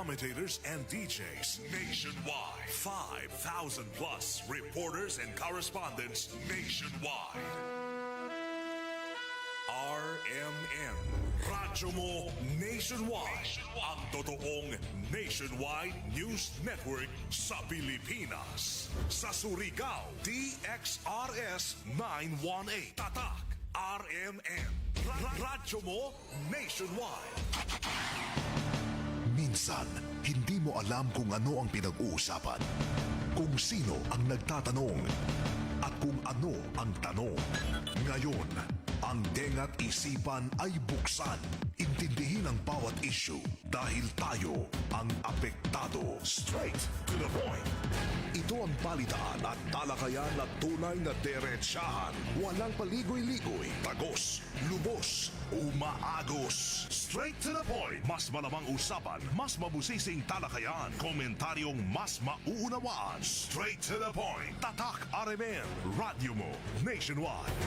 commentators and DJs nationwide. 5,000 plus reporters and correspondents nationwide. RMN, Radyo Mo Nationwide. Ang totoong nationwide news network sa Pilipinas. Sa Surigao, DXRS 918. Tatak, RMN. Radyo Mo Nationwide. Minsan, hindi mo alam kung ano ang pinag-uusapan, kung sino ang nagtatanong, at kung ano ang tanong. Ngayon, ang tenga't isipan ay buksan. Intindihin ang bawat issue dahil tayo ang apektado. Straight to the point. Ito ang balitaan at talakayan na tunay na derechahan. Walang paligoy-ligoy, tagos, lubos, umaagos. Straight to the point. Mas malamang usapan, mas mabusising talakayan, komentaryong mas mauunawaan. Straight to the point. Tatak RMN, Radyo Mo Nationwide.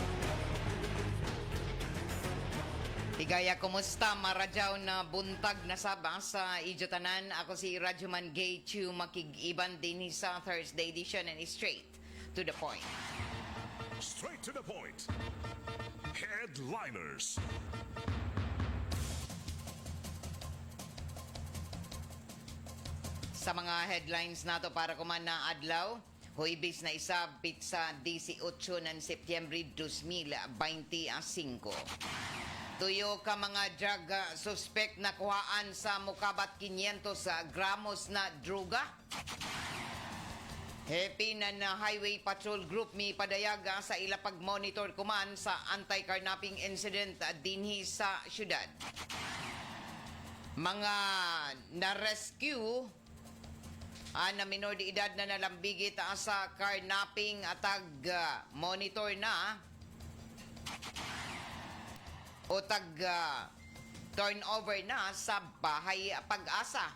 Tigaya, kumusta? Maradyaw na buntag na saba sa Ijotanan. Ako si Radyoman Gay Chu, makig-iban din sa Thursday edition and straight to the point. Straight to the point. Headliners. Sa mga headlines nato para kuman na adlaw, huibis na isabit sa 18 ng Setyembre 2025. Tuyo ka mga drug suspect na kuhaan sa mukabat 500 gramos na druga. Happy na Highway Patrol Group mi padayaga sa ila pag-monitor kuman sa anti-carnapping incident dinhi sa syudad. Mga na-rescue na minor de edad na nalambigit sa carnapping atag monitor na o turnover na sa bahay Pag-asa.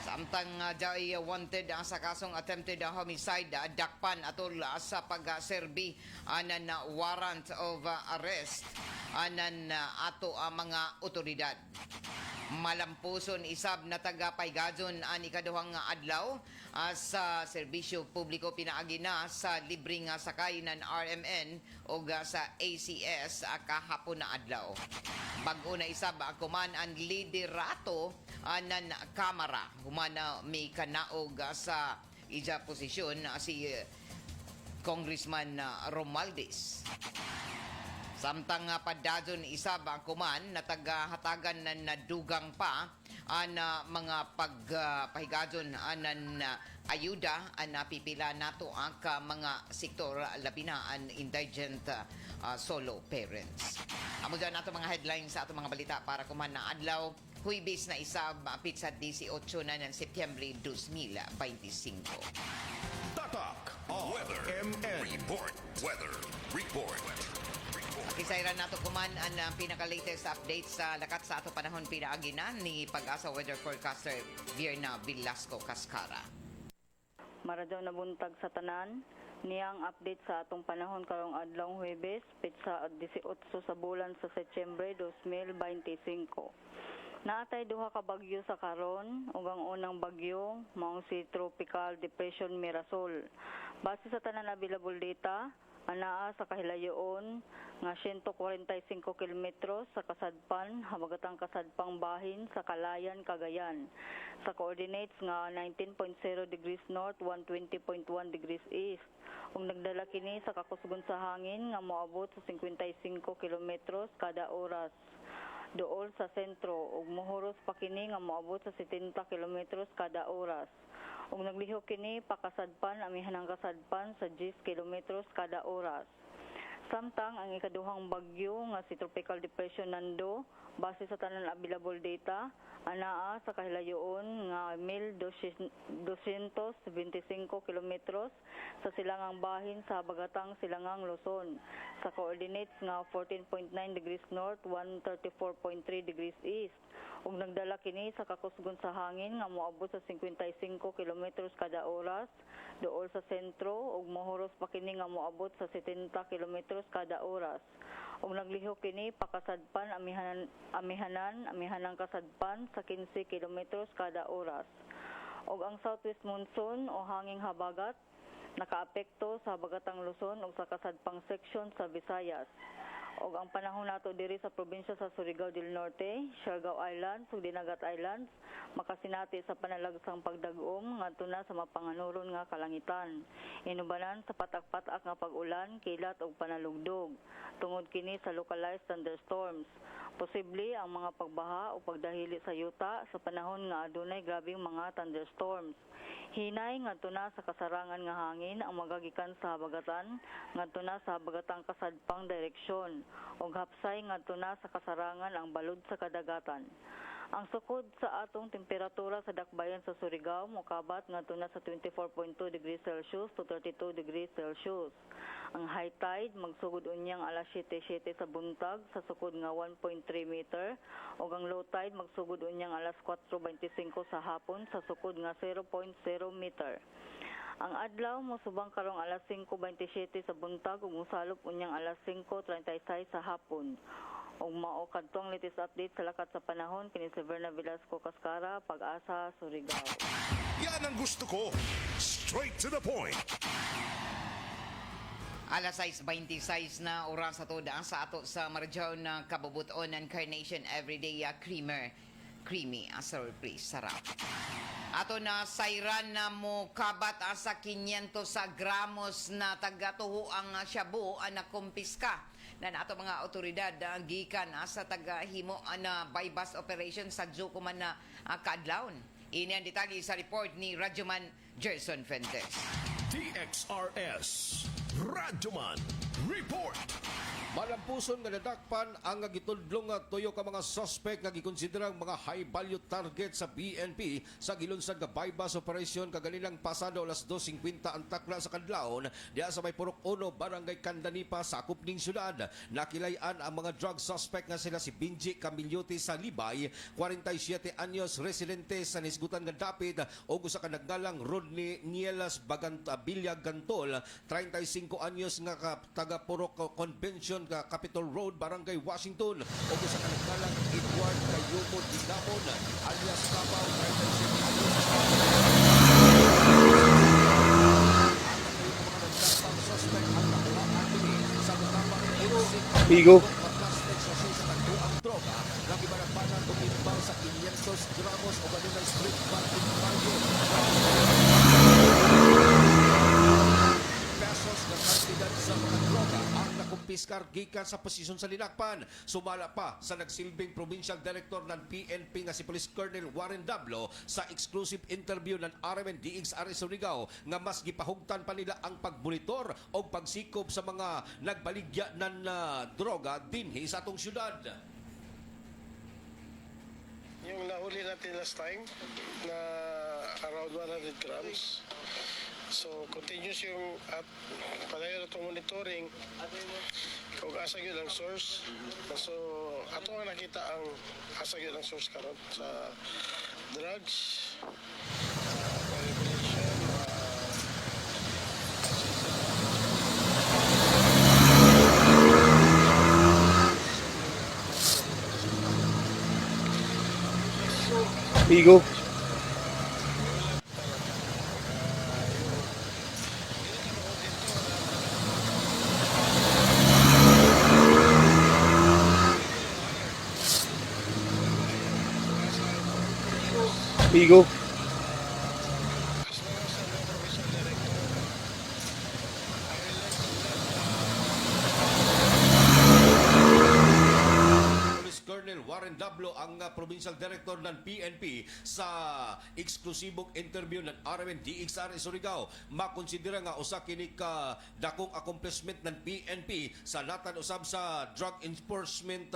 Samtang jay wanted sa kasong attempted homicide dakpan atol sa pagserbi anan na warrant of arrest anan ato ang mga otoridad. Malampuson isab na taga-Paygadon ang ikaduhang adlaw sa serbisyo publiko pinaagi na sa libreng sakay ng RMN o sa ACS kahapon na adlaw. Bag-o na isab kuman ang liderato ng Kamara. Humana may kanaog sa ija posisyon si Congressman Romualdez. Samtang padadon isab ang kuman na tagahatagan na nadugang pa ang mga pagpahigadon anan ayuda ang napipila nato ang mga sektor labi na ang indigent solo parents. Amo dyan nato mga headlines sa ato mga balita para kuman na adlaw. Huibis na isab pizza 18 na ng Setyembre 2025. Tatak RMN Report. Weather Report. Kisayran nato kuman ang pinaka-latest update sa lakat sa ato panahon pinaagi na ni Pag-asa Weather Forecaster Vierna Velasco Cascara. Maradyaw na buntag sa tanan, niyang update sa atong panahon karong adlaw Huwebes, pitsa 18 sa bulan sa Setyembre 2025. Naatay duha ka bagyo sa karon, ug ang unang bagyo maong si Tropical Depression Mirasol. Base sa tanan available data, anaa sa kahilayoon nga 145 kilometros sa kasadpan habagatang kasadpang bahin sa Kalayan, Cagayan. Sa coordinates nga 19.0 degrees north, 120.1 degrees east. Ug nagdala kini sa kakusgon sa hangin nga moabot sa 55 kilometros kada oras. Duol sa sentro ug mohuros pa kini nga moabot sa 70 kilometros kada oras. Ug naglihok kini pakasadpan amihanang kasadpan sa 10 kilometros kada oras. Samtang ang ikaduhang bagyo nga si Tropical Depression Nando, base sa tanan available data, anaa sa kahilayoon nga 1,225 kilometros sa silangang bahin sa habagatang silangang Luzon. Sa coordinates nga 14.9 degrees north, 134.3 degrees east. Ug nagdala kini sa kakusgon sa hangin nga moabot sa 55 kilometros kada oras duol sa sentro ug mohuros pa kini nga moabot sa 70 kilometros kada oras. ug naglihok kini pakasadpan amihanang kasadpan sa 15 kilometros kada oras. Ug ang southwest monsoon o hanging habagat nakaapekto sa habagatang Luzon ug sa kasadpang section sa Visayas. Og ang panahon nato diri sa probinsya sa Surigao del Norte, Siargao Islands ug Dinagat Islands makasinati sa panalagsang pagdag-om ngadto na sa mapanganuron nga kalangitan. Inubanan sa patak-patak nga pag-ulan, kilat ug panalugdog. Tungod kini sa localized thunderstorms. Posible ang mga pagbaha o pagdahili sa yuta sa panahon nga adunay grabeng mga thunderstorms. Hinay ngadto na sa kasarangan nga hangin ang magagikan sa habagatan ngadto na sa habagatang kasadpang direksyon ug hapsay ngadto na sa kasarangan ang balod sa kadagatan. Ang sukod sa atong temperatura sa dakbayan sa Surigao mokabat ngadto na sa 24.2 degrees Celsius to 32 degrees Celsius. Ang high tide magsugod unyang alas 7:07 sa buntag sa sukod nga 1.3 meter ug ang low tide magsugod unyang alas 4:25 sa hapon sa sukod nga 0.0 meter. Ang adlaw mosubang karong alas 5:27 sa buntag ug mosalop unyang alas 5:36 sa hapon. Ug mao kadtong latest update sa lakat sa panahon kini si Verna Velasco Cascara, Pag-asa, Surigao. Yan ang gusto ko. Straight to the point. Alas 6:26 na oras sa toda sa ato sa Marjaw na kabubuton ng Carnation Everyday Creamy surprise sarap. Ato na sayran na mo kabat sa 500 sa gramos na tagatuho ang shabu na kumpiska na nato mga otoridad gikan sa tagahimo na bypass operation sa Jukuman na kadlawon. Ini ang detalye sa report ni Radyoman Gerson Fuentes. DXRS Radyoman Report. Malampuson nga nadakpan ang gitudlong nga tuyo ka mga suspect nga gikonsiderang mga high value target sa PNP sa gilunsad nga bypass operation kaganinang pasado alas 2:50 ang takna sa kadlawon diha sa may Purok 1 Barangay Candanipa sa sakop ning syudad. Nakilayan ang mga drug suspect nga sila si Benji Camillote sa Libay, 47 anyos, residente sa Nisgutan nga Dapit, o usa ka nagnalang Rodney Nielas Bilyag Gantol, 35 anyos nga taga Purok Convention Capitol Road, Barangay Washington, o sa kanagkalang Edward Cayumo Dinamon alias Kapaw, 37 anyos. Ang suspect ang nakuhaan nila sa matapang Igo. droga na gibalagbanan o imbang sa 500 gramos o ganun street banking value pesos na kantidad sa mga droga ang nakumpiskar gikan sa posisyon sa linakpan. Sumala pa sa nagsilbing provincial director ng PNP nga si Police Colonel Warren Dablo sa exclusive interview ng RMN DXR Surigao nga mas gipahugtan pa nila ang pagbonitor o pagsikop sa mga nagbaligya ng droga dinhi sa atong syudad. Yung nahuli natin last time na around 100 grams. So, continuous yung padayon itong monitoring kung asa yun ang source. So, ato nga nakita ang asa yun ang source karon sa drugs, manipulation, Igo. Igo. Police Colonel Warren Dablo ang provincial director ng PNP sa eksklusibong interview ng RMN DXR Surigao. Makonsidera nga usa kini ka dakong accomplishment ng PNP sa latan usab sa drug enforcement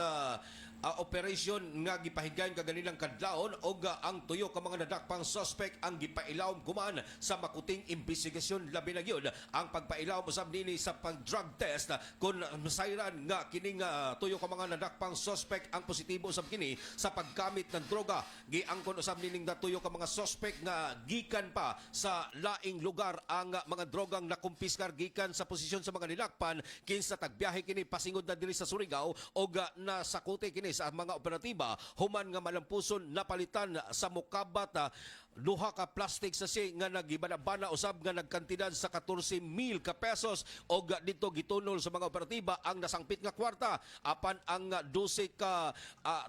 operasyon nga gipahigayon kaganinang kadlawon og ang tuyo ka mga nadakpang suspect ang gipailawom kuman sa makuting investigasyon labi na gyud ang pagpailawom usab nini sa pag-drug test kun masayran nga kining tuyo ka mga nadakpang suspect ang positibo usab kini sa paggamit ng droga. Giangkon usab nining tuyo ka mga suspect nga gikan pa sa laing lugar ang mga drogang nakumpiskar gikan sa posisyon sa mga nilakpan kinsa tagbiyahe kini pasingod na diri sa Surigao og nasakuti kini sa mga operatiba human nga malampuson napalitan sa mukabat duha ka plastic sachet nga nagibana-bana usab nga nagkantidad sa 14,000 ka pesos og dito gitunol sa mga operatiba ang nasangpit nga kwarta apan ang 12 ka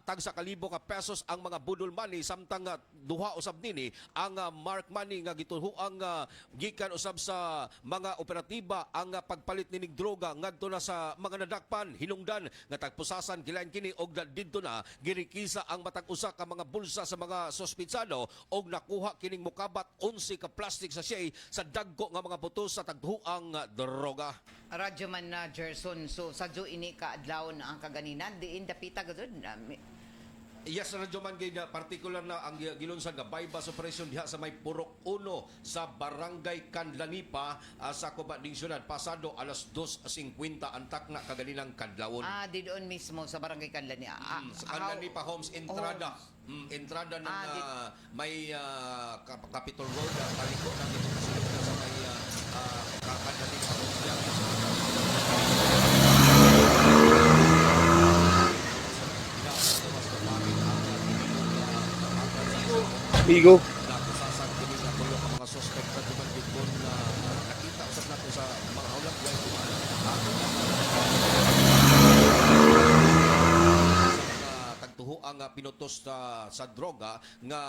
tag sa kalibo ka pesos ang mga budol money samtang duha usab nini ang mark money nga gituhuang gikan usab sa mga operatiba ang pagpalit nining droga ngadto na sa mga nadakpan hinungdan nga tagpusasan gilain kini og didto na girikisa ang matag usa ka mga bulsa sa mga sospitsado og nakuha kining mukabat 11 ka plastic sachet sa dagko nga mga butos sa tagduang droga. Radyo man na Gerson, so sadyo ini ka adlawon ang kaganinan diin dapita gud. Yes, radyo man gay na partikular na ang gilunsan nga bypass operation diha sa may Purok 1 sa Barangay Canlanipa sa Cubading Syudad pasado alas 2:50 antak na kaganinang kadlawon. Di doon mismo sa Barangay Canlani. Sa Canlanipa Homes entrada. Entrada ng may Capitol Road taliko na dito kasulod na sa may Canlanipa Homes. Igo. Nakusasan kini sa tulo ka mga suspect na dumandikon na nakita usap nato sa mga hawlang buhay kumaan. Tagtuho ang pinutos sa droga nga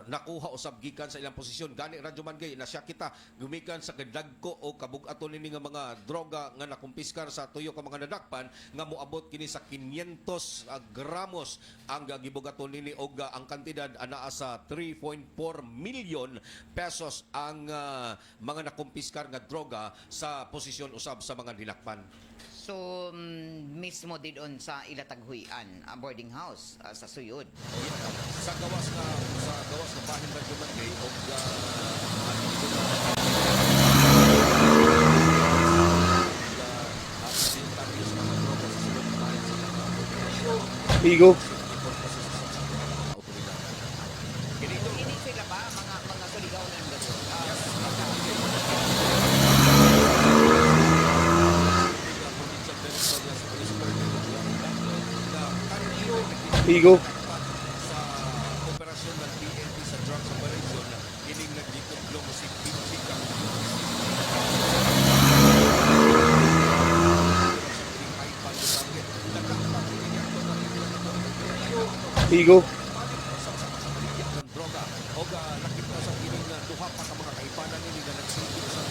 nakuha usab gikan sa ilang posisyon gani radyo man gay na siya kita gumikan sa kadagko o kabug-aton nini nga mga droga nga nakumpiskar sa tuyo ka mga nadakpan nga moabot kini sa 500 gramos ang gibugaton nini og ang kantidad anaa sa 3.4 million pesos ang mga nakumpiskar nga droga sa posisyon usab sa mga dinakpan. So mismo didon sa ilataghuyan boarding house sa Suyod. Sa gawas na bahin na dumagay og Igo. Ini sila ba mga suligaw ng gato? Igo. sa operasyon ng PNP sa drugs operation kining nagdikublong si Pinchi Kang Igo. ng droga o nakita sa kining duha pa ka mga kaipanan nini na nagsige sa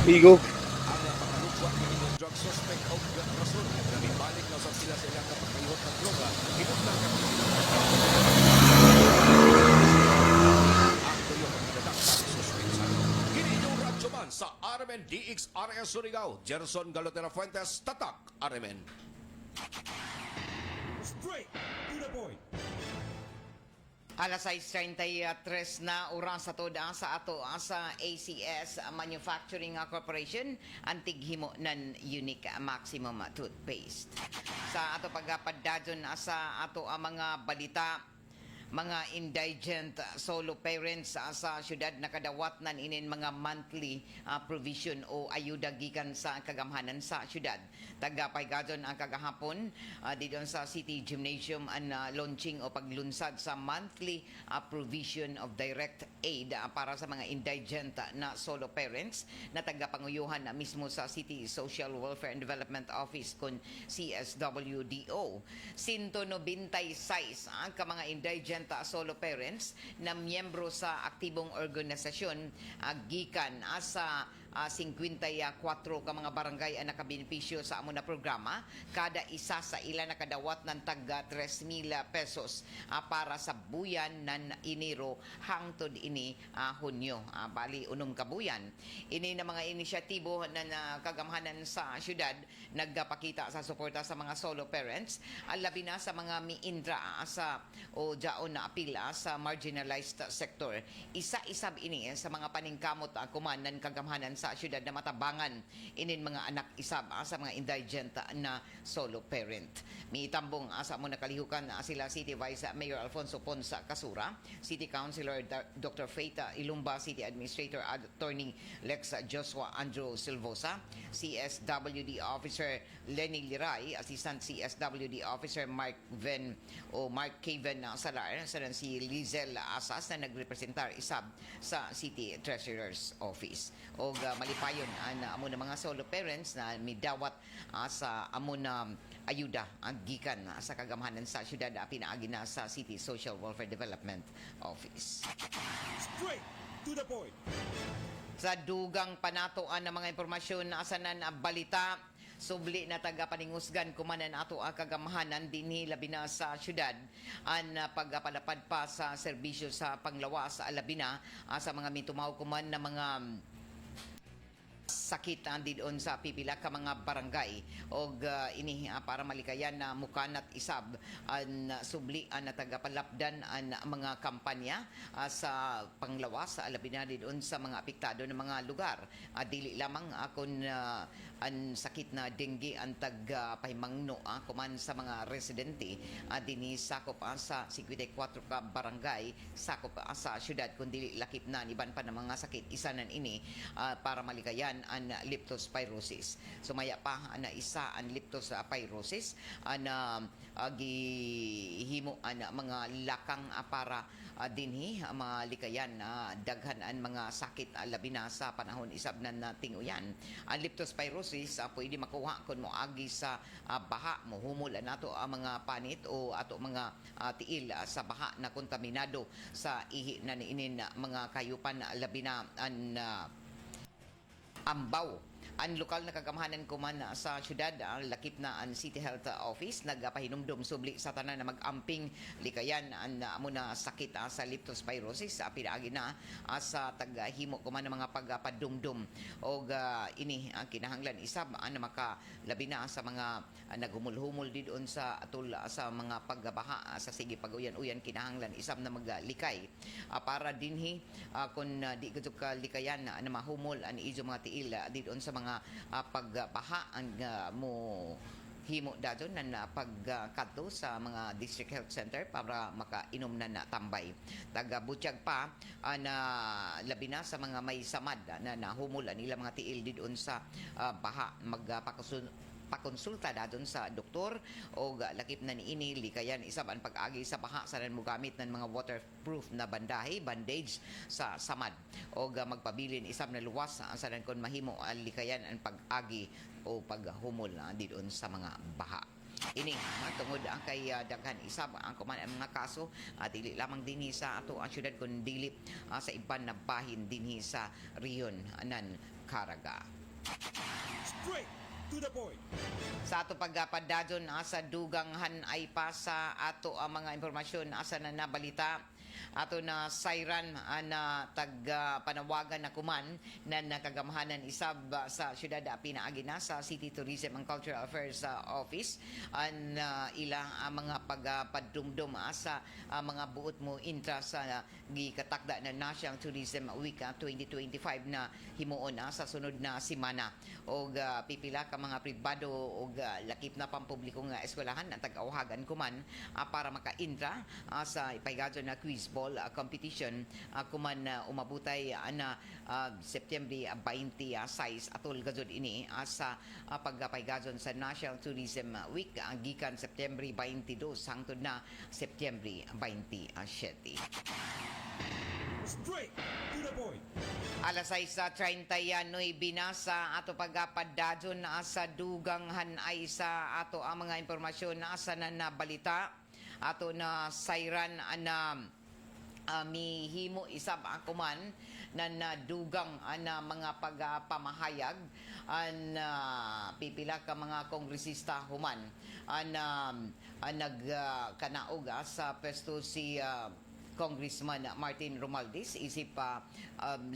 Igo. ang pakalugwa ng drug suspect o rason na ibalik na sa sila sa ilang kapagkayot ng droga hinugdan ka ang tuyo ng nadakpan suspect sa kini yung radyo man sa RMN DXRS Surigao Gerson Galotera Fuentes Tatak RMN. Straight to the point. Alas 6:33 na oras sa toda sa ato sa ACS Manufacturing Corporation ang tighimo ng Unique Maximum Toothpaste. Sa ato pagpadadyon sa ato ang mga balita, mga indigent solo parents sa syudad nakadawat nan inin mga monthly provision o ayuda gikan sa kagamhanan sa syudad. Tagapaygadon ang kagahapon didon sa City Gymnasium ang launching o paglunsad sa monthly provision of direct aid para sa mga indigent na solo parents na tagapanguyuhan na mismo sa City Social Welfare and Development Office kun CSWDO. 196 ang mga indigent solo parents na miyembro sa aktibong organisasyon gikan sa 54 ka mga barangay ang nakabenepisyo sa amo na programa. Kada isa sa ila nakadawat ng tag 3,000 pesos para sa buyan ng Enero hangtod ini Hunyo. Bali unom ka buyan. Ini na mga inisyatibo na kagamhanan sa syudad nagpakita sa suporta sa mga solo parents, labi na sa mga miindra sa o jaon na apila sa marginalized sector. Isa-isab ini sa mga paningkamot kuman ng kagamhanan sa syudad na matabangan inin mga anak isab sa mga indigent na solo parent. Mitambong sa mo nakalihukan sila City Vice Mayor Alfonso Ponsa Casura, City Councilor Dr. Faith Ilumba, City Administrator Attorney Lex Joshua Andrew Silvosa, CSWD Officer Lenny Liray, Assistant CSWD Officer Mark Caven Salar, saran si Lizel Asas na nagrepresentar isab sa City Treasurer's Office. O malipayon ang amo na mga solo parents na midawat sa amo na ayuda ang gikan sa kagamhanan sa syudad pinaagi na sa City Social Welfare Development Office. Straight to the point. Sa dugang panatoan ng mga impormasyon na asanan balita, subli na taga-paningusgan kumanan ato ang kagamhanan dinhi labi na sa syudad ang pagpalapad pa sa serbisyo sa panglawas labi na sa mga mitumaw kuman na mga sakit doon sa pipila ka mga barangay og ini para malikayan na mukanat isab ang subli na tagapalapdan ang mga kampanya sa panglawas labi na doon sa mga apektado ng mga lugar. Dili lamang kung ang sakit na dengue ang pahimangno kuman sa mga residente dinhi sakop sa 54 ka barangay sakop sa syudad kundi lakip na iban pa ng mga sakit isa nan ini para malikayan ang leptospirosis. Sumaya pa na isa ang leptospirosis na gihimo ang mga lakang para dinhi malikayan daghan ang mga sakit labi na sa panahon isab na tinguyan. Ang leptospirosis pwede makuha kung moagi sa baha, mohumol nato ang mga panit o ato mga tiil sa baha na kontaminado sa ihi na niinin mga kayupan labi na ang ambaw. Ang lokal na kagamhanan kuman sa syudad, lakip na ang City Health Office, nagpahinumdum subli sa tanan na mag-amping likayan ang amo na sakit sa leptospirosis. Pinaagi na sa taghimo kuman ng mga pagpadumdum o ini ang kinahanglan isab na makalabi na sa mga nagumul-humol didon sa atul sa mga pagbaha sa sige paguyan-uyan kinahanglan isab na maglikay para dinhi kung di gud ka likayan na mahumol ang ijo mga tiil didon sa mga pagbaha ang mo himo dadon na pagkadto sa mga district health center para makainom na tambay. Taga-butyag pa na labi na sa mga may samad na nahumol nila mga tiil didon sa baha pakonsulta dadon sa doktor o lakip na niini likayan isab ang pag-agi sa baha sanan mo gamit ng mga waterproof na bandahe bandage sa samad o magpabilin isab na luwas sanan kon mahimo ang likayan ang pag-agi o paghumol didon sa mga baha. Ini tungod ang kay daghan isab ang kuman ang mga kaso dili lamang dinhi sa ato ang syudad kun dili sa iban na bahin dinhi sa rehiyon nan Caraga. Straight to the point. Sa ato pagpadadyon sa duganghan ay pa sa ato ang mga impormasyon asa na nabalita ato na sayran na panawagan na kuman na nakagamhanan isab sa syudad pinaagi na sa City Tourism and Cultural Affairs Office ang ilang mga pagpadumdum sa mga buot mo intra sa gikatakda na National Tourism Week 2025 na himuon sa sunod na semana og pipila ka mga pribado og lakip na pampublikong eskwelahan ang tag-awhagan kuman para maka-intra sa ipaygadyo na quiz ball competition kuman umabutay na September 26 atol gazod ini sa pagpaygadyon sa National Tourism Week gikan September 22 hangtod na September 27. Straight to the point. Alas 6:39 binasa ato pagpadadyon sa duganghan ay sa ato ang mga impormasyon na asa na nabalita ato na sayran na mihimo isab kuman na nadugang na mga pagpamahayag pipila ka mga kongresista human nagkanaog sa pwesto si Congressman Martin Romualdez isip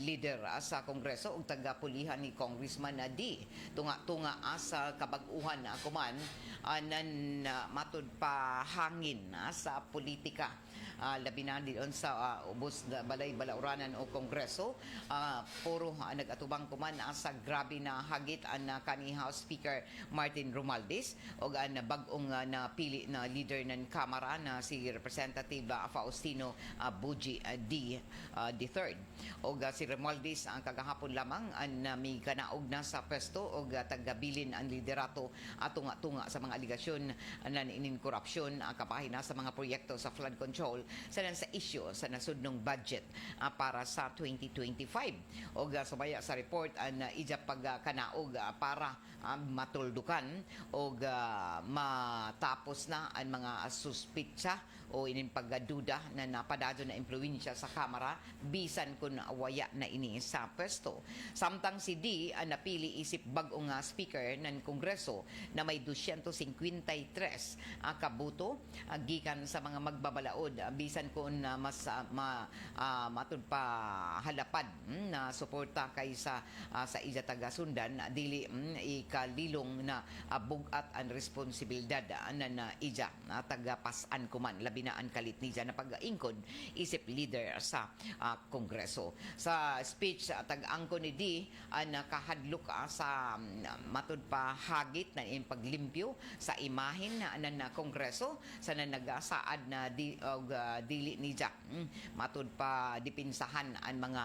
leader sa Kongreso ug taga-pulihan ni Congressman D. Tunga-tunga sa kabag-uhan kuman nan matud pa hangin sa politika. Labi na diyon sa ubos na balay balauranan o Kongreso puro nagatubang kuman sa grabe na hagit an kani House Speaker Martin Romualdez ug an bag-ong napili na leader ng Kamara na si Representative Faustino Buji D. III. Og si Romualdez ang kagahapon lamang ang may kanaog na sa pwesto og tagabilin ang liderato tunga-tunga sa mga aligasyon na inin korupsyon kabahin na sa mga proyekto sa flood control sa issue sa nasudnong budget para sa 2025. Og subaya sa report ang ija pagkanaog para matuldukan og matapos na ang mga suspitsa o inin pagduda na napadado na impluwensya sa Kamara bisan kun waya na ini sa pwesto. Samtang si D ang napili isip bag-ong speaker ng Kongreso na may 253 kabuto gikan sa mga magbabalaod bisan kun mas matud pa halapad na suporta kay sa ija taga-sundan dili ikalilong na bugat ang responsibilidad na ija taga-pasan kuman labi na ang kalit niya na pag-ingkod isip leader sa Kongreso. Sa speech tag-angko ni D nakahadlok sa matud pa hagit na paglimpyo sa imahin na Kongreso sa nagasaad na dili ni Jack matud pa dipinsahan ang mga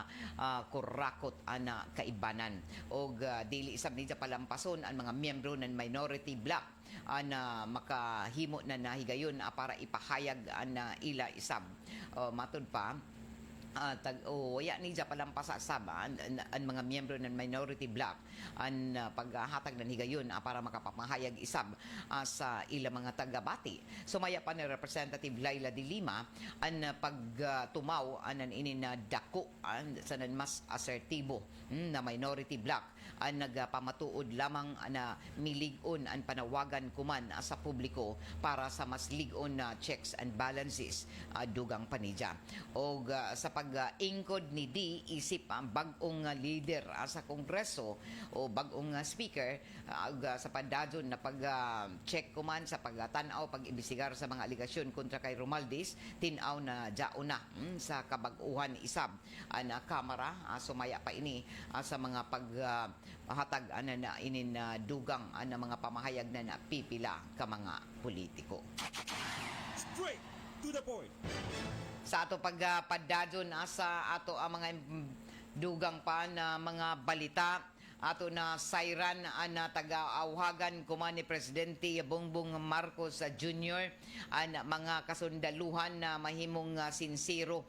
kurakot na kaibanan og dili isab ni palampason ang mga miyembro ng minority bloc na makahimo na nahigayon para ipahayag na ila isab matud pa waya ni palampasa saban ang mga miyembro ng minority bloc ang paghatag ng higayon para makapamahayag isab sa ilang mga taga-bati. Sumaya pa ni Representative Laila de Lima ang pagtumaw ang inin na dako sa mas asertibo na minority bloc ang nagpamatuod lamang na milig-on ang panawagan kuman sa publiko para sa mas lig-on na checks and balances dugang panidya. O sa pag-ingkod ni D isip ang bag-ong leader sa Kongreso o bag-ong speaker sa padadyon na pag-check kuman sa pagtanaw pag-imbestigar sa mga aligasyon kontra kay Romualdez tinaw na jauna sa kabag-uhan isab ang Kamara sumaya pa ini sa mga paghatag na inin dugang na mga pamahayag na napipila ka mga politiko. Straight to the point. Sa ato pagpadadyon sa ato ang mga dugang pa na mga balita ato na sayran na taga-awhagan kuman ni Presidente Bongbong Marcos Jr. ang mga kasundaluhan na mahimong sinsiro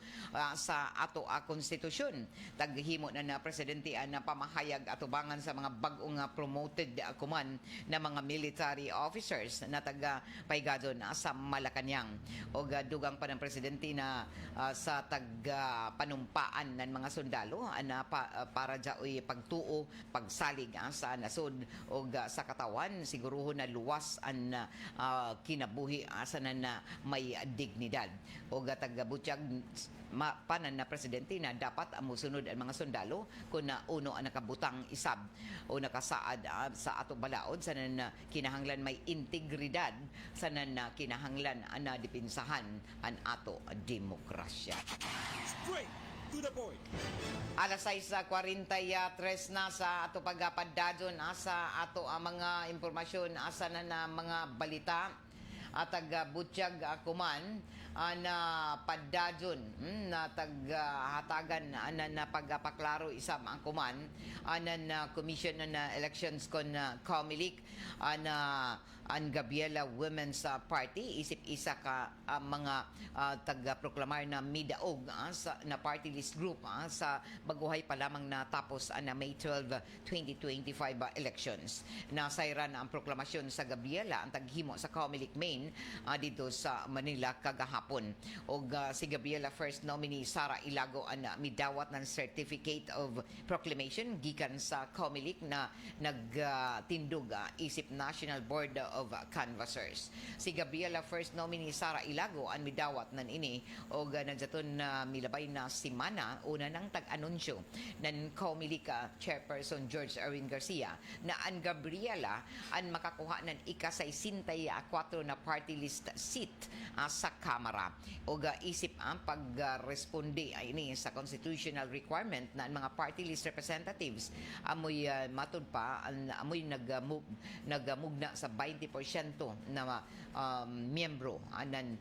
sa ato konstitusyon. Taghimo na Presidente na pamahayag atubangan sa mga bag-ong promoted kuman na mga military officers na taga-paygadon sa Malacañang. O dugang pa ng Presidente na sa taga-panumpaan ng mga sundalo na para dyaoy pagtuo pagsalig sa nasod o sa katawan siguruhon na luwas ang kinabuhi sa na may dignidad o tagabutyag panan na Presidente na dapat musunod ang mga sundalo kung na uno ang nakabutang isab o nakasaad sa ato balaod sa na kinahanglan may integridad sa na kinahanglan na dipinsahan ang ato demokrasya. Straight to the point. Alas 6:43 na sa ato pagpadadyon sa ato mga impormasyon asa na mga balita at taga-butyag kuman na padadyon na taghatagan na pagpaklaro isam ang kuman na Commission na Elections kon COMELEC na ang Gabriela Women's Party isip isa ka mga taga-proklamar na midaog na party list group sa baguhay pa lamang na tapos na May 12, 2025 elections. Nasayran ang proklamasyon sa Gabriela ang taghimo sa COMELEC Main Mission dito sa Manila kagahapon. O si Gabriela First nominee Sara Ilago ang midawat ng Certificate of Proclamation gikan sa COMELEC na nagtindog isip National Board of Canvassers. Si Gabriela First nominee Sara Ilago ang midawat nan ini o nagdaton na milabay na simana una ng tag-anunsyo ng COMELEC Chairperson George Erwin Garcia na ang Gabriela ang makakuha ng ika-64 na party list seat sa Kamara. O isip ang pagresponde ay ini sa constitutional requirement na ang mga party list representatives amoy matud pa amoy nagamugna sa 20% na miyembro ng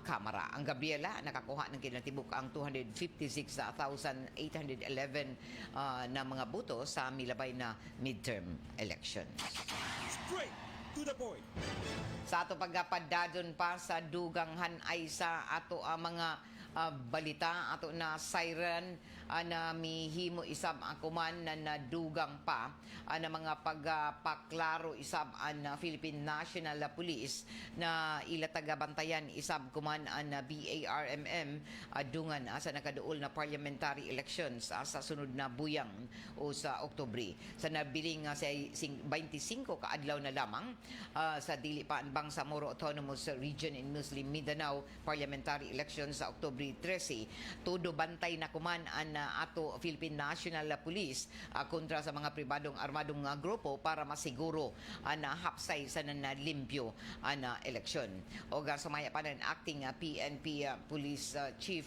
Kamara. Ang Gabriela nakakuha ng kinatibuk ang 256,811 na mga boto sa milabay na midterm elections. Straight to the point. Sa ato pagpadadon pa sa duganghan ay sa ato mga balita ato na siren na mihimo isab akuman na nadugang pa na mga pagpaklaro isab ang Philippine National Police na ilatagabantayan isab kuman ang BARMM dungan sa nakaduol na parliamentary elections sa sunod na buyang o sa Oktubre. Sa nabiling sa 25 kaadlaw na lamang sa dili pa ang Bangsamoro Autonomous Region in Muslim Mindanao parliamentary elections sa Oktubre 13, todo bantay na kuman ang ato Philippine National Police kontra sa mga pribadong armadong grupo para masiguro na hapsay sa nanalimpyo na eleksyon. O sumaya pa ng acting PNP Police Chief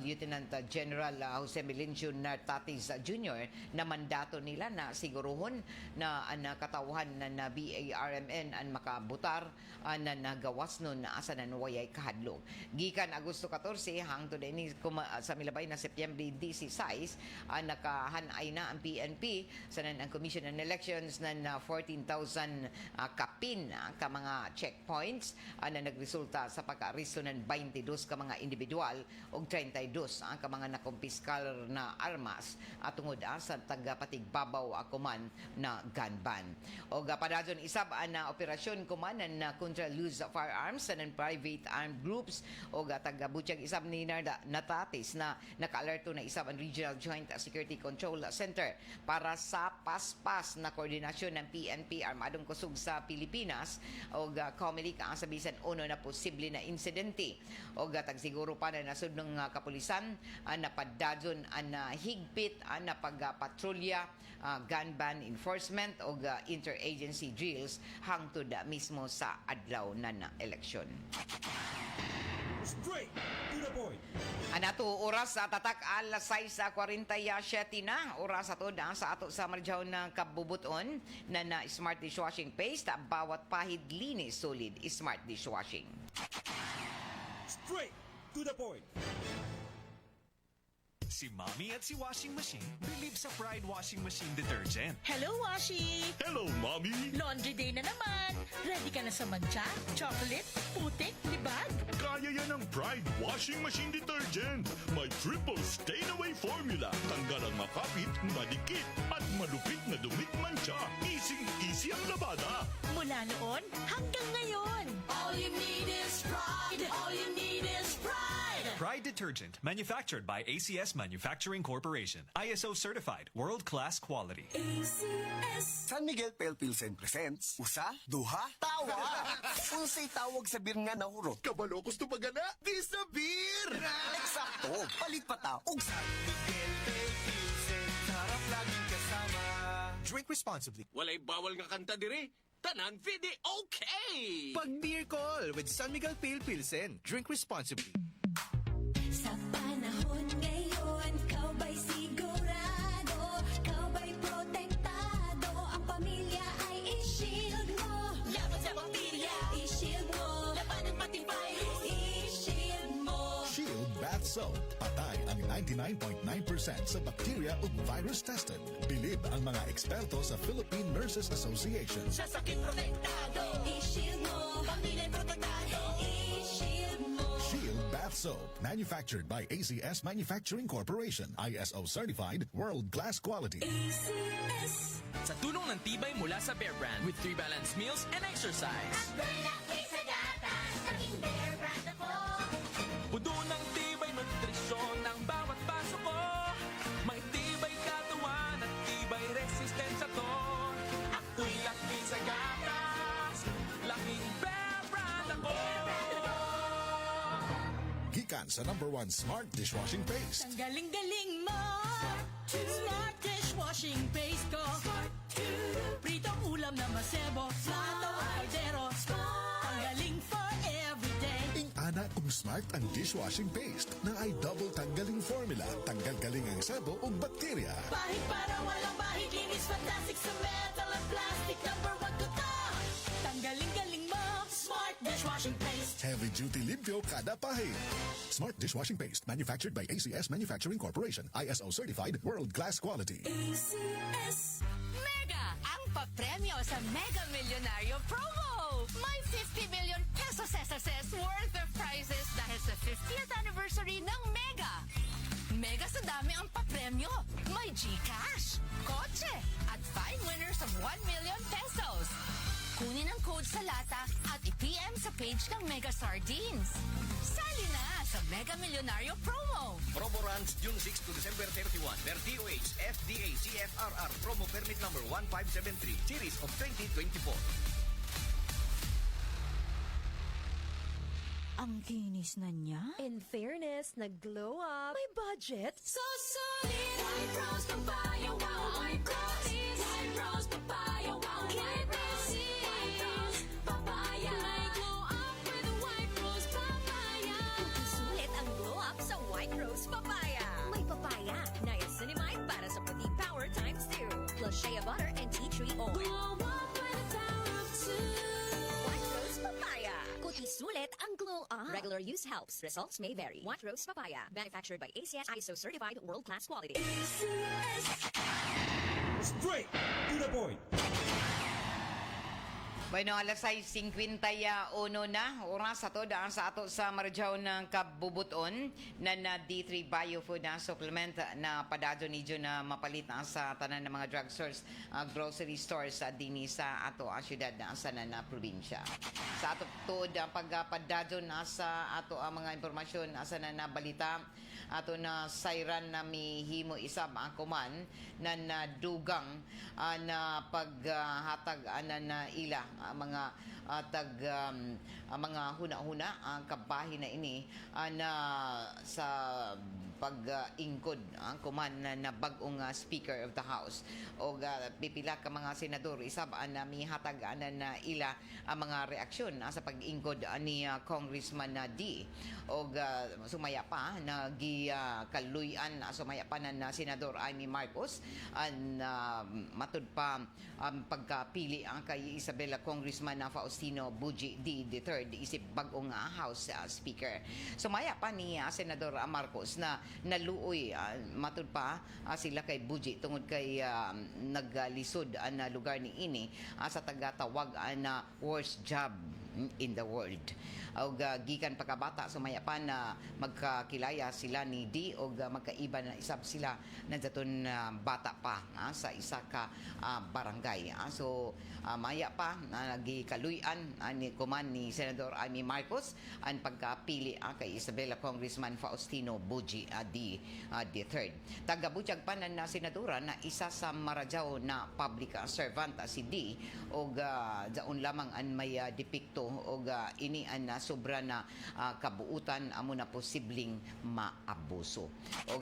Lieutenant General Jose Melencio Nartatis Jr. na mandato nila na siguruhon na ang katawhan na BARMN ang makabutar na nagawas nun na asa na wayay kahadlok. Gikan Agosto 14 hangtod ini sa milabay na Setyembre 16 nakahanay na ang PNP sa ang Commission on Elections ng 14,000 kapin ka mga checkpoints na nagresulta sa pagka-aristo ng 22 ka mga individual o 32 ka mga nakumpiskal na armas at tungod sa tagapatigbabaw akuman na gun ban. O padadyon isab na operasyon kuman na kontra loose firearms sa private armed groups o tagabutyag isab ni Natatis na naka-alerto na isab ang Regional Joint Security Control Center para sa paspas na koordinasyon ng PNP Armadong Kusog sa Pilipinas o COMELEC ang sabisan uno na posible na insidente o tagsiguro pa na nasud ng kapulisan na padadyon na higpit na pagpatrolya gun ban enforcement o interagency drills hangtod mismo sa adlaw na eleksyon. Straight to the point. Anato oras sa tatak alas 6:47 na oras ato sa ato sa marjaw ng kabubuton na smart dishwashing paste bawat pahid linis solid smart dishwashing. Straight to the point. Si Mommy at si Washing Machine believe sa Pride Washing Machine Detergent. Hello, Washi! Hello, Mommy. Laundry day na naman. Ready ka na sa mancha, chocolate, putik, libag? Kaya yan ang Pride Washing Machine Detergent. May triple stain-away formula. Tanggal ang makapit, madikit, at malupit na dumit mancha. Easy ang labada. Mula noon hanggang ngayon. All you need is pride. All you need is pride. Pride Detergent, manufactured by ACS Manufacturing Corporation. ISO certified, world-class quality. ACS. San Miguel Pale Pilsen presents Usa, Duha, Tawa. Unsay tawag sa beer nga nahurot? Kabalo, gusto pa gana? This na beer! Eksakto, palit pa ta og San Miguel Pale Pilsen. Sarap laging kasama. Drink responsibly. Walay bawal nga kanta dire. Tanan fide okay. Pag beer call with San Miguel Pale Pilsen. Drink responsibly. Sa panahon ngayon, kau ba'y sigurado? Kau ba'y protektado? Ang pamilya ay i-shield mo. Laban sa bakterya, i-shield mo. Laban ng pating virus, i-shield mo. Shield Bath Soap. Patay ang 99.9% sa bacteria ug virus tested. Bilib ang mga eksperto sa Philippine Nurses Association. Sa sakit protektado, i-shield mo. Pamilya protektado, i-shield mo. Shield Bath Soap. Manufactured by ACS Manufacturing Corporation. ISO certified, world-class quality. ACS. Sa tulong ng tibay mula sa Bear Brand with 3 balanced meals and exercise. Burn up sa data. gikan sa #1 Smart Dishwashing Paste. Ang galing-galing mo. Smart dishwashing paste ko. Pritong ulam na masebo. Plato o kaldero. Ang galing for everyday. Ingana kung smart ang dishwashing paste na ay double tanggaling formula. Tanggal galing ang sebo o bakterya. Bahid para walang bahid. Linis fantastic sa metal at plastic. #1 ko to. Tanggaling-galing mo. Smart dishwashing paste. Heavy duty limpyo kada pahid. Smart Dishwashing Paste, manufactured by ACS Manufacturing Corporation. ISO certified, world-class quality. ACS. Mega ang papremyo sa Mega Milyonaryo Promo. May 50 million pesos SSS worth of prizes dahil sa 50th anniversary ng Mega. Mega sa dami ang papremyo. May GCash, kotse, at 5 winners of 1 million pesos. Kunin ang code sa lata at i-PM sa page ng Mega Sardines. Sali na sa Mega Milyonaryo Promo. Promo runs June 6 to December 31 per DOH FDA CFRR Promo Permit Number 1573 Series of 2024. Ang kinis na niya. In fairness, nag-glow up. May budget. So solid. White Rose Papaya. Wow. White Rose. White Rose Papaya. Wow. White Rose. White Rose Papaya. May glow up with White Rose Papaya. Sulit ang glow up sa White Rose Papaya. May papaya, niacinamide para sa puti power times 2. Plus shea butter and tea tree oil. Glow up with the power of 2. White Rose Papaya. Kuti sulit ang glow up. Regular use helps. Results may vary. White Rose Papaya. Manufactured by ACS ISO certified world-class quality. Straight to the point. Bueno, alas 6:51 na oras ato daan sa ato sa Marjaw ng Kabubuton na D3 Biofood na supplement na padado nidyo na mapalit na sa tanan ng mga drugstores, grocery stores sa dini sa ato syudad na sa na probinsya. Sa ato tuod ang pagpadado na sa ato ang mga impormasyon asa na balita ato na sayran na mihimo isab ang kuman na nadugang na paghatag na ila mga mga huna-huna ang kabahin na ini na sa pag-ingkod ang kuman na bagong Speaker of the House o pipila ka mga senador isab na mihatag na ila ang mga reaksyon sa pag-ingkod ni Congressman D o sumaya pa na kaluyan sumaya pa na Senador Amy Marcos matud pa ang pagkapili ang kay Isabela Congressman na Faustino Buji D. III isip bagong House Speaker. Sumaya pa ni Senador Marcos na naluoy matud pa sila kay Buji tungod kay naglisod na lugar ni ini sa tagatawag na worst job in the world. Og gikan pagkabata sumaya pa na magkakilaya sila ni D og magkaiba na isab sila na daton bata pa sa isa ka barangay. So maya pa nagikaluyan ni kuman ni Senador Amy Marcos ang pagkapili kay Isabela Congressman Faustino Buji D. III. Tagabutyag pa na senadora na isa sa Marajao na public servant si D og daon lamang an may depikto og ini an sobra na kabuutan amo na posibleng maabuso. O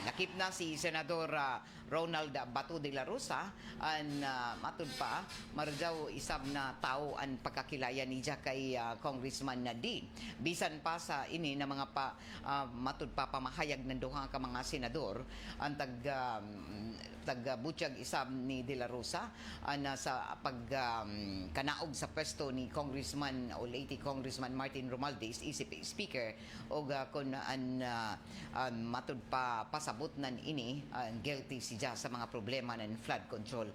lakip na si Senador Ronald Bato de la Rosa an matud pa Marjaw isab na tao ang pagkakilaya niya kay Congressman na D. Bisan pa sa ini na mga matud pa pamahayag ng duha ka mga senador ang tagbutyag isab ni De La Rosa na sa kanaog sa pwesto ni Congressman o late Congressman Martin Romualdez isip Speaker o kun matud pa pasabot nan ini guilty siya sa mga problema ng flood control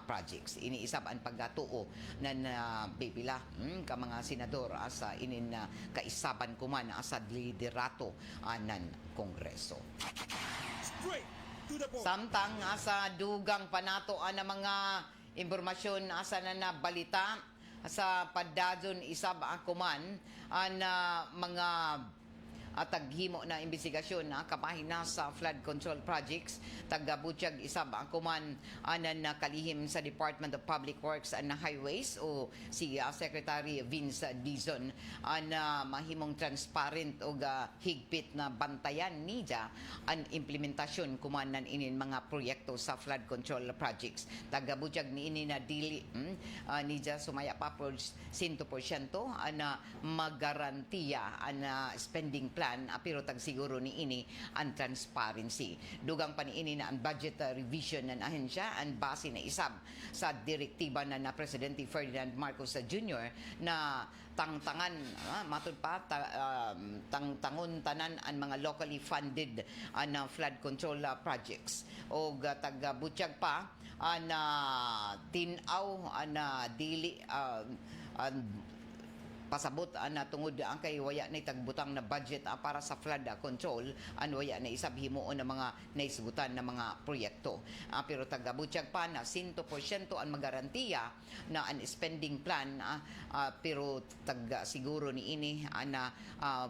projects. Ini isab ang pagatuo nan bibila ka mga senador sa inin kaisaban kuman sa liderato ng Kongreso. Samtang sa dugang panato ang mga impormasyon asa na balita sa padadon isab akuman ang mga at taghimo na investigasyon na kapahina sa flood control projects tagabutyag isab ang kuman anan na kalihim sa Department of Public Works and Highways o si Secretary Vince Dizon na mahimong transparent o higpit na bantayan niya ang implementasyon kumanan inin mga proyekto sa flood control projects tagabutyag ni ini na dili niya sumaya pa por 100% na magarantiya ang spending plan pero tagsiguro ni ini ang transparency. Dugang pa ni ini na ang budget revision ng ahensya ang base na isab sa direktiba na Presidente Ferdinand Marcos Jr. na tangtangan matud pa tangtangon tanan ang mga locally funded na flood control projects o tagabutyag pa na tinaw na dili pasabot na tungod ang kay waya na tagbutang na budget para sa flood control an waya na isab himuon na mga naisgutan na mga proyekto pero tagabutyag pa na 100% ang magarantiya na ang spending plan pero siguro ni ini na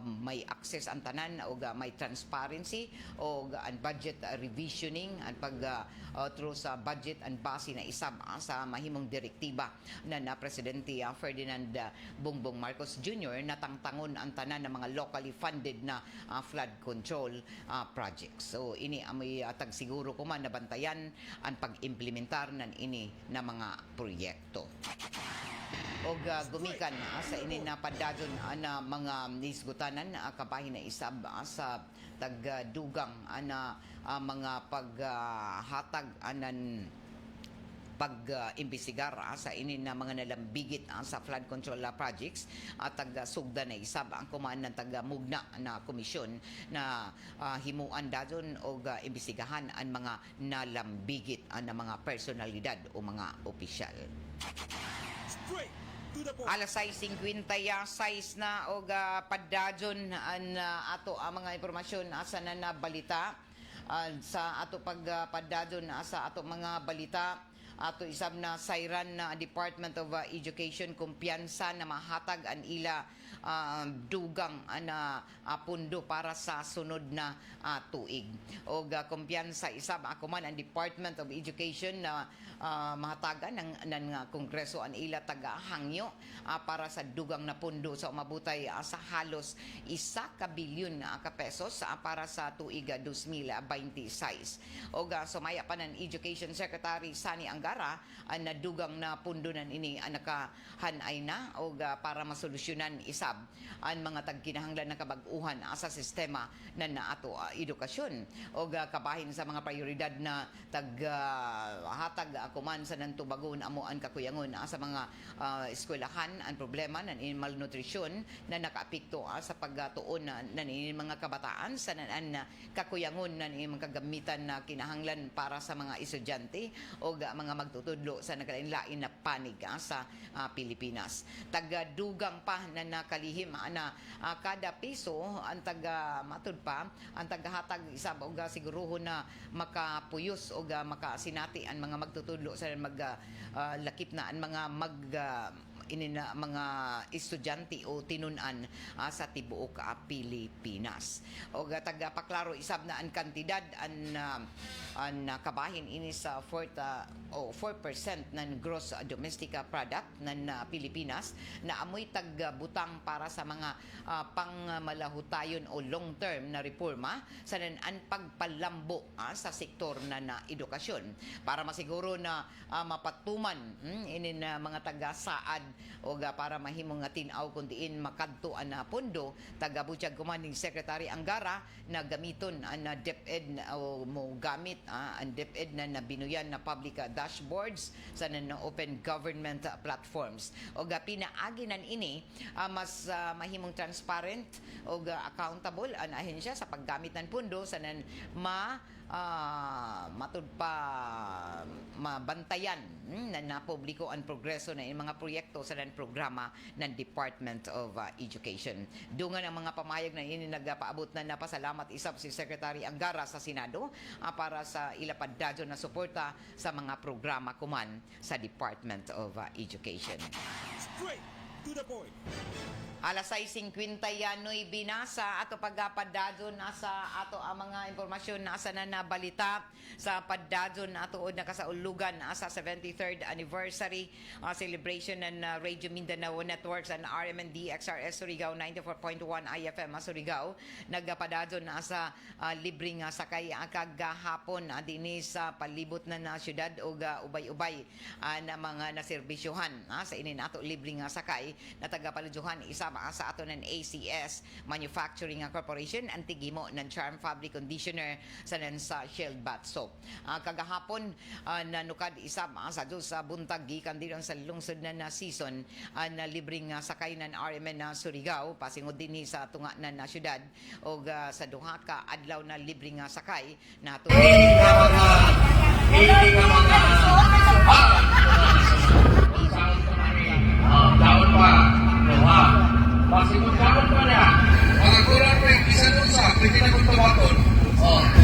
may access ang tanan o may transparency o ang budget revisioning at pag through sa budget and base na isab sa mahimong direktiba na Presidente Ferdinand Bongbong Marcos Jr. na tangtangon ang tanan ng mga locally funded na flood control projects. So ini amoy tagsiguro ko man nabantayan ang pag-implementar nan ini na mga proyekto. Og gumikan sa ini na padadyon na mga nisgutanan kabahin na isab sa tagdugang na mga paghatag anan pag-imbestigar sa ini na mga nalambigit sa flood control projects at taga-sugda na isab ang kumaan ng taga-mugna na komisyon na himuan dadon o imbestigahan ang mga nalambigit na mga personalidad o mga opisyal. Alas 6:56 na o padadyon ang ato ang mga impormasyon asa na balita sa ato pagpadadyon sa ato mga balita ato isab na sayran na Department of Education kumpiyansa na mahatag ang ila dugang na pundo para sa sunod na tuig. O kumpiyansa isab ako man ang Department of Education na mahatagan ng Kongreso ang ila taga-hangyo para sa dugang na pundo sa umabutay sa halos 1 bilyon ka pesos para sa tuig 2026. O sumaya pa ng Education Secretary Sani Angara ang nadugang na pundo nan ini nakahanay na o para masolusyonan isab ang mga tagkinahanglan na kabag-uhan sa sistema na ato edukasyon o kabahin sa mga prioridad na hatag kuman sa nantubagon amo ang kakuyangon sa mga eskwelahan ang problema ng malnutrisyon na nakaapekto sa pagtuon ng mga kabataan sa nan kakuyangon ng mga kagamitan na kinahanglan para sa mga estudyante o mga magtutudlo sa naglain-lain na panig sa Pilipinas. Tagadugang pa na nakalihim na kada piso ang matud pa ang tagahatag isab o siguruho na makapuyos o makasinati ang mga magtutudlo sa maglakip na ang mga mga estudyante o tinunan sa tibuok Pilipinas. O tagapaklaro isab na ang kantidad ang kabahin ini sa 4% ng gross domestic product ng Pilipinas na amoy tagbutang para sa mga pangmalahutayon o long-term na reforma sa ang pagpalambo sa sektor na edukasyon para masiguro na mapatuman ini na mga taga-saad o para mahimong nga tinaw kung diin makadtuan na pondo tagabutyag kumaning Secretary Angara na gamiton na DepEd o mo gamit ang DepEd na binuyan na public dashboards sa open government platforms o pinaagi nan ini mas mahimong transparent o accountable ang ahensya sa paggamit ng pondo sa matud pa mabantayan na napubliko ang progreso ng mga proyekto sa programa ng Department of Education. Dungan ang mga pamayag na ini nagpaabot na napasalamat isab si Secretary Angara sa Senado para sa ilapadadyo na suporta sa mga programa kuman sa Department of Education. Straight to the point. Alas 6:50 yano'y binasa ato pagpadadyon nasa ato ang mga impormasyon nasa na nabalita sa paddadyon ato od nakasaulugan sa 73rd anniversary celebration ng Radio Mindanao Networks and RMND XRS Surigao 94.1 IFM Surigao nagpadadyon sa libreng sakay kagahapon dinhi sa palibot na syudad og ubay-ubay na mga naserbisyohan sa inin ato libreng sakay na tagapaluduhan isa sa ato ng ACS Manufacturing Corporation ang tigimo ng Charm Fabric Conditioner sa Shield Bath Soap. Kagahapon nanukad isa sa buntag gikan din sa lungsod na season na libreng sakay ng RMN na Surigao pasingod din sa tunga na syudad o sa duha ka adlaw na libreng sakay na daon pa, luha. Pasimod daon pa na. Mga kurang pa yung isa nun sa, pwede na kong tumakon.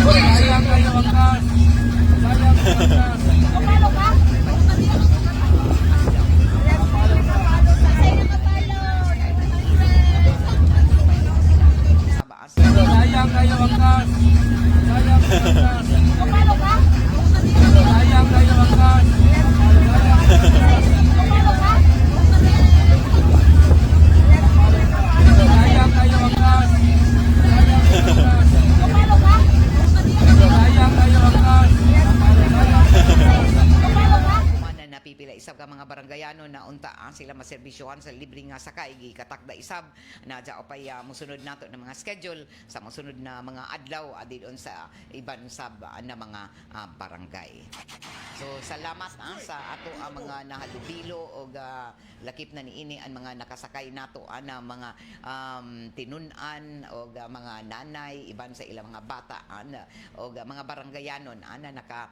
Sayang kayo ang kas. Sayang kayo ang kas. Kapalo ka? Sayang kayo ang kas. Sayang kayo ang kas. Kapalo ka? Sayang kayo ang kas. Sayang kayo ang gas. Sayang kayo ang gas. napipila isab ka mga barangayano na unta sila maserbisyohan sa libreng sakay gikatakda isab na dya opay musunod nato ng mga schedule sa musunod na mga adlaw adidon sa iban sab na mga barangay. So salamat sa ato ang mga nahalubilo og lakip na niini ang mga nakasakay nato ana mga tinunan og mga nanay iban sa ilang mga bata og mga barangayanon ana naka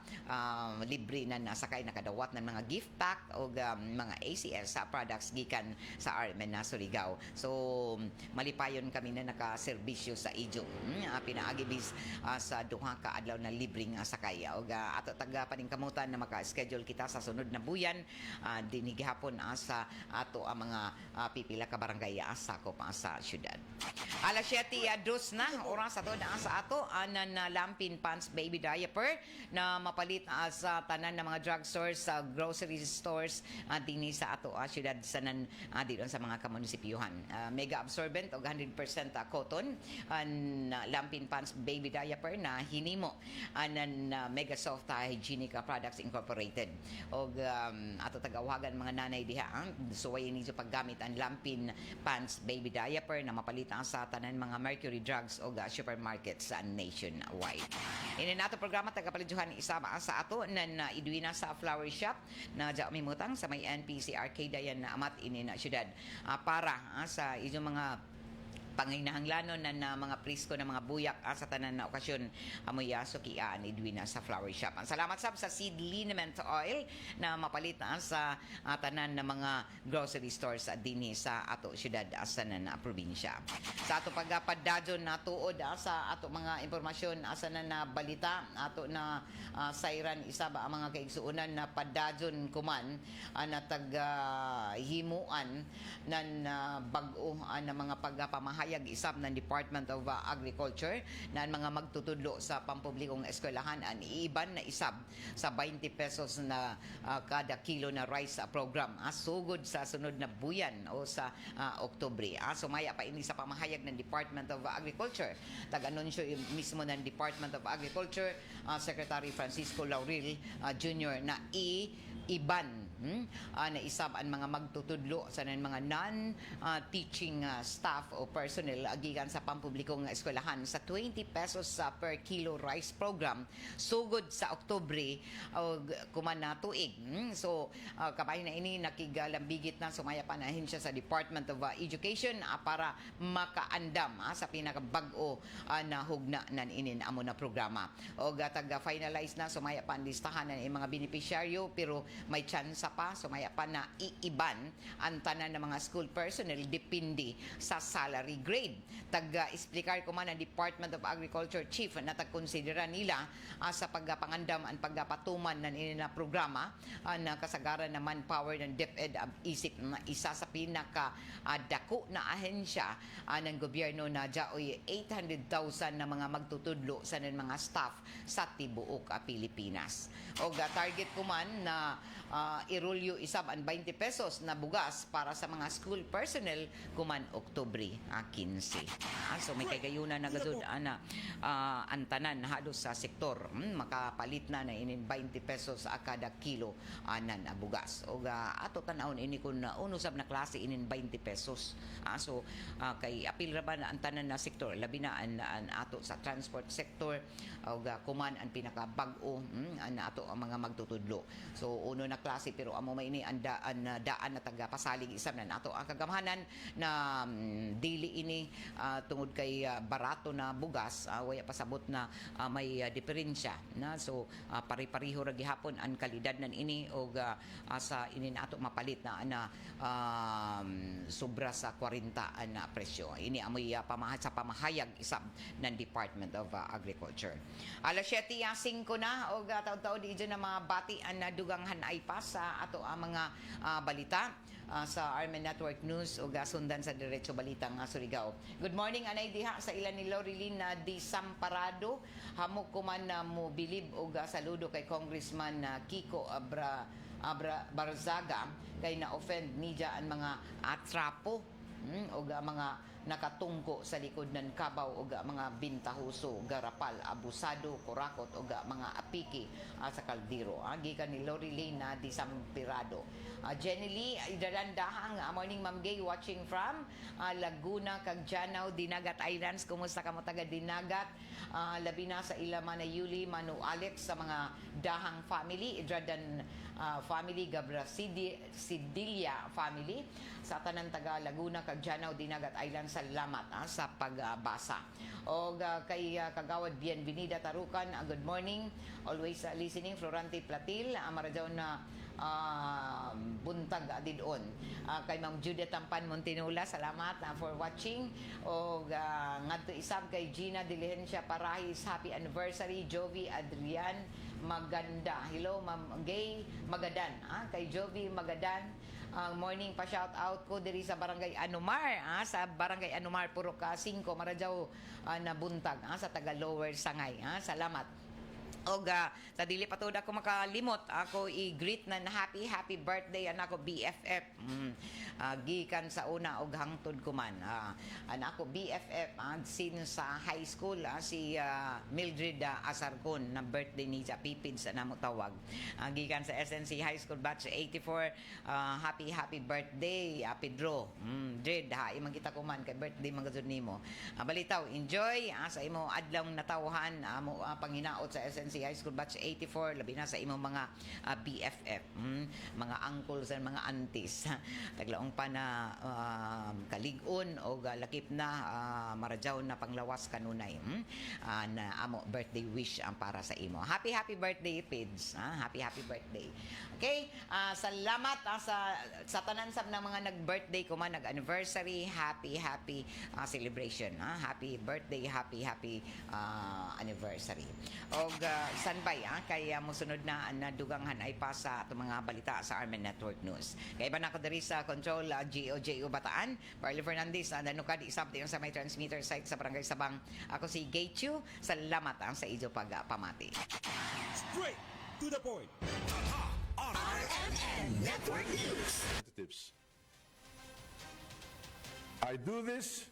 libre na nasakay nakadawat ng mga gift pack o mga ACS products gikan sa RMN na Surigao. So malipayon kami na nakaserbisyo sa Ijo. Pinaagibis sa duha ka adlaw na libreng sakay. O ato taga paningkamutan na maka-schedule kita sa sunod na buyan dinhi gihapon sa ato ang mga pipila ka barangay sakop sa syudad. Alas 7:02 na oras ato na sa ato anan na Lampin Pants Baby Diaper na mapalit sa tanan ng mga drugstores sa grocery stores dinhi sa ato syudad sanan dito sa mga kamunisipyuhan. Mega absorbent og 100% cotton Lampin Pants Baby Diaper na hinimo anan Mega Soft Hygienic Products Incorporated. Og ato tagawagan mga nanay diha suway ni paggamit ang Lampin Pants Baby Diaper na mapalit sa tanan mga Mercury Drugs o supermarkets nationwide. Ini nato programa tagapalidyuhan isama sa ato na idwina sa Flower Shop na dya mimutang sa may NPC Arcade yan na amat ini na syudad para sa inyong mga panginahanglanon na mga prisko na mga buyak sa tanan na okasyon amoy sukian idwina sa Flower Shop. Salamat sab sa seed liniment oil na mapalit sa tanan na mga grocery stores dinhi sa ato syudad sa na probinsya. Sa ato pagpadadyon na tuod sa ato mga impormasyon asa na balita ato na sayran isa ba ang mga kaigsuonan na padadyon kuman na himuan nan bag-o na mga pagpamahayag isab ng Department of Agriculture na mga magtutudlo sa pampublikong eskwelahan ang iiban na isab sa 20 pesos na kada kilo na rice program sugod sa sunod na buyan o sa Oktubre. Sumaya pa ini sa pamahayag ng Department of Agriculture. Tag-anunsyo mismo ng Department of Agriculture Secretary Francisco Lauril Jr. na iban na isab ang mga magtutudlo sa mga non-teaching staff o personnel gikan sa pampublikong eskwelahan sa 20 pesos per kilo rice program sugod sa Oktubre o kuman na tuig. So kabay na ini nakigalambigit na sumaya panahin siya sa Department of Education para makaandam sa pinakabag-o na hugna nan inin amo na programa. O taga-finalize na sumaya pa ang listahan ng mga beneficiaryo pero may chance usa pa sumaya pa na iiban ang tanan ng mga school personnel depende sa salary grade. Tag-explicar ko man ang Department of Agriculture Chief na tagkonsidera nila sa pagpangandam ang pagpatuman na na programa na kasagaran na manpower ng DepEd isip na isa sa pinaka dako na ahensya ng gobyerno na jaoy 800,000 na mga magtutudlo sa mga staff sa tibuok Pilipinas. O target ko man na irulyo isab ang 20 pesos na bugas para sa mga school personnel kuman Oktubre 15. So may kagayunan na gazud ana antanan halos sa sektor makapalit na inin 20 pesos kada kilo na bugas. O ato tanawon ini kun uno sab na klase inin 20 pesos. So kay apil ra ba na ang tanan na sektor labi na ang ato sa transport sector o kuman ang pinakabag-o ato ang mga magtutudlo. So uno na klase pero amo may ini ang daan na taga-pasalig isab na ato ang kagamhanan na dili ini tungod kay barato na bugas waya pasabot na may diferensya na so pari-pariho ra gihapon ang kalidad nan ini og sa ini ato mapalit na sobra sa 40 na presyo. Ini amoy sa pamahayag isab ng Department of Agriculture. Alas 7:05 na og taud-taud di na mga bati ang naduganghan ay pa sa ato ang mga balita sa Armen Network News o sundan sa Diretso Balita nga Surigao. Good morning anay diha sa ilan ni Lorilyn na Disamparado. Hamok ko man na mo bilib o saludo kay Congressman Kiko Barzaga kay na-offend niya ang mga atrapo o mga nakatungko sa likod ng kabaw o mga bintahuso, garapal, abusado, kurakot o mga apiki sa kaldero. Gikan ni Lorilyn na Disamparado. Jenny Lee, idarandahang morning Ma'am Gay watching from Laguna, Cagjanao, Dinagat Islands. Kumusta ka mo taga Dinagat? Labi na sa Ilaman na Yuli, Manu Alex sa mga dahang family, Idradan family, Gabra Sidilia family, sa tanan taga Laguna, Cagjanao, Dinagat Islands. Salamat sa pagbasa. O kay Kagawad Bienvenida Tarukan, good morning. Always listening. Florante Platil, Maradaw na buntag adidon. Kay Ma'am Judith Tampan Montinula, salamat for watching. O ngadto isab kay Gina Diligencia Parahis, happy anniversary. Jovi Adrian Maganda, hello Ma'am Gay Magadan, kay Jovi Magadan. Morning pa shout out ko diri sa Barangay Anumar, sa Barangay Anumar Purok 5 Maradyaw na buntag sa taga Lower Sangay. Salamat. Og sa dili pa to ako makalimot, ako i-greet na happy birthday an ako BFF. Gikan sa una og hangtod ko man. Ako BFF since sa high school si Mildred Asarcon na birthday ni sa Pipids na namo tawag. Gikan sa SNC High School batch 84. Happy birthday Pedro. Dred imong kita ko man kay birthday man gud nimo. Balitaw enjoy sa imo adlaw natawhan amo panginaot sa SNC High School batch 84 labi na sa imong mga BFF, mga uncles and mga aunties. Taglaong pa na kalig-on o lakip na maradyaw na panglawas kanunay na amo birthday wish ang para sa imo. Happy birthday Pids. Happy birthday. Okay, salamat sa tanan sab ng mga nag-birthday ko man, nag-anniversary, happy celebration. Happy birthday, happy anniversary. Og standby kay mosunod na naduganghan ay pa sa ato mga balita sa Armen Network News. Kay ba nako diri sa control GOJO Bataan, Barley Fernandez nanukad isab din sa may transmitter site sa Barangay Sabang. Ako si Gaychu. Salamat sa ijo pagpamati. Straight to the point. RMN Network News. I do this